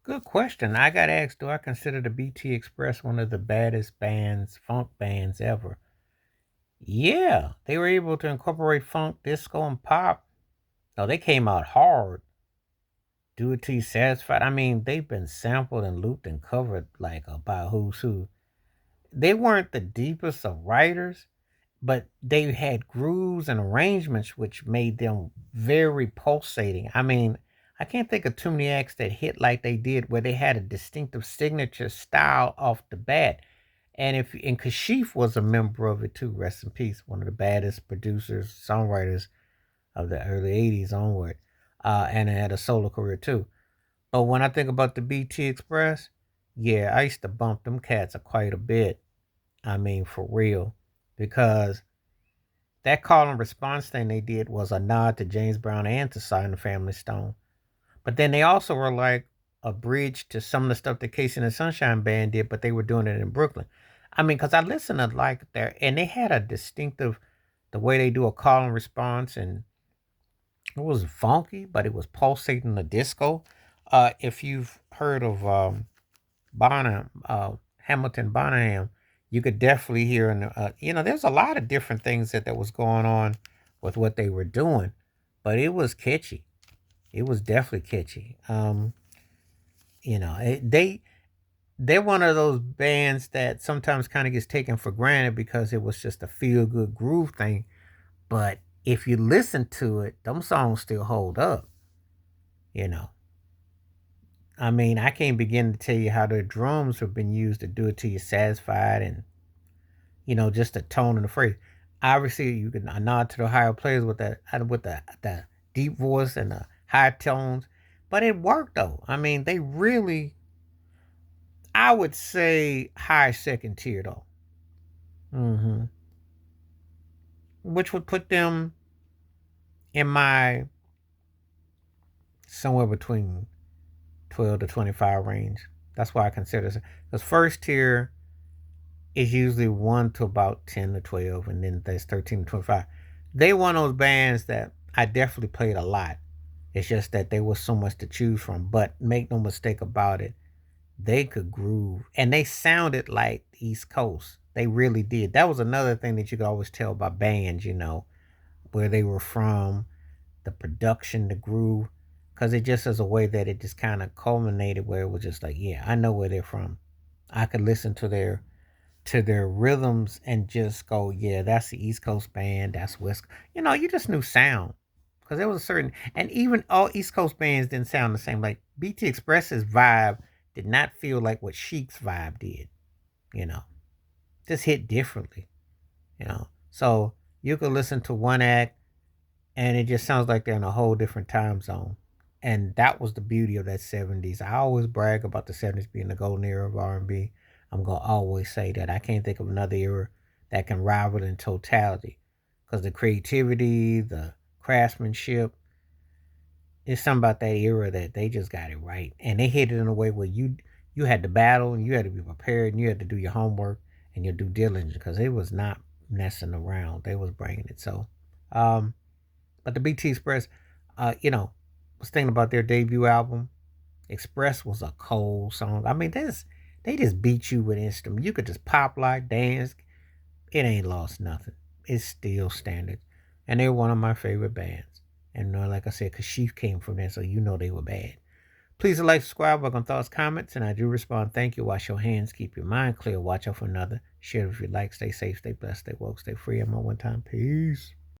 Good question. I got asked, do I consider the BT Express one of the baddest bands, funk bands ever? Yeah, they were able to incorporate funk, disco, and pop. Oh, they came out hard. Do it till you satisfied. I mean, they've been sampled and looped and covered like about who's who. They weren't the deepest of writers, but they had grooves and arrangements which made them very pulsating. I mean, I can't think of too many acts that hit like they did, where they had a distinctive signature style off the bat. And Kashif was a member of it too. Rest in peace, one of the baddest producers, songwriters of the early '80s onward, and had a solo career too. But when I think about the BT Express, yeah, I used to bump them cats quite a bit. I mean, for real, because that call and response thing they did was a nod to James Brown and to Sly and the Family Stone. But then they also were like a bridge to some of the stuff that Casey and the Sunshine Band did, but they were doing it in Brooklyn. I mean, because I listened to like there, and they had a distinctive, the way they do a call and response, and it was funky, but it was pulsating the disco. If you've heard of Bonham, Hamilton Bonham, you could definitely hear, there's a lot of different things that was going on with what they were doing, but it was catchy. It was definitely catchy. They're one of those bands that sometimes kind of gets taken for granted because it was just a feel good groove thing. But if you listen to it, them songs still hold up. You know, I mean, I can't begin to tell you how the drums have been used to do it till you're satisfied, and just the tone and the phrase. Obviously, you can nod to the higher players with the deep voice and the high tones, but it worked though. I mean, they really, I would say, high second tier though, hmm which would put them in my somewhere between 12 to 25 range. That's why I consider it. Because first tier is usually 1 to about 10 to 12, and then there's 13 to 25. They one of those bands that I definitely played a lot. It's just that there was so much to choose from. But make no mistake about it, they could groove. And they sounded like the East Coast. They really did. That was another thing that you could always tell by bands, where they were from, the production, the groove. Because it just is a way that it just kind of culminated where it was just like, yeah, I know where they're from. I could listen to their rhythms and just go, yeah, that's the East Coast band, that's West. You just knew sound because there was a certain, and even all East Coast bands didn't sound the same. Like BT Express's vibe did not feel like what Chic's vibe did. You know, just hit differently. So you could listen to one act and it just sounds like they're in a whole different time zone. And that was the beauty of that '70s. I always brag about the '70s being the golden era of R&B. I'm gonna always say that. I can't think of another era that can rival in totality, because the creativity, the craftsmanship, it's something about that era that they just got it right, and they hit it in a way where you had to battle and you had to be prepared and you had to do your homework and your due diligence because it was not messing around. They was bringing it. So, um, but the BT Express, was thinking about their debut album. Express was a cold song. I mean, they just beat you with instrument. You could just pop like dance. It ain't lost nothing. It's still standard, and they're one of my favorite bands. And like I said, Kashif came from there, so they were bad. Please like, subscribe, work on thoughts, comments, and I do respond. Thank you. Wash your hands, keep your mind clear, watch out for another. Share if you like. Stay safe, stay blessed, stay woke, stay free. I'm on one time. Peace.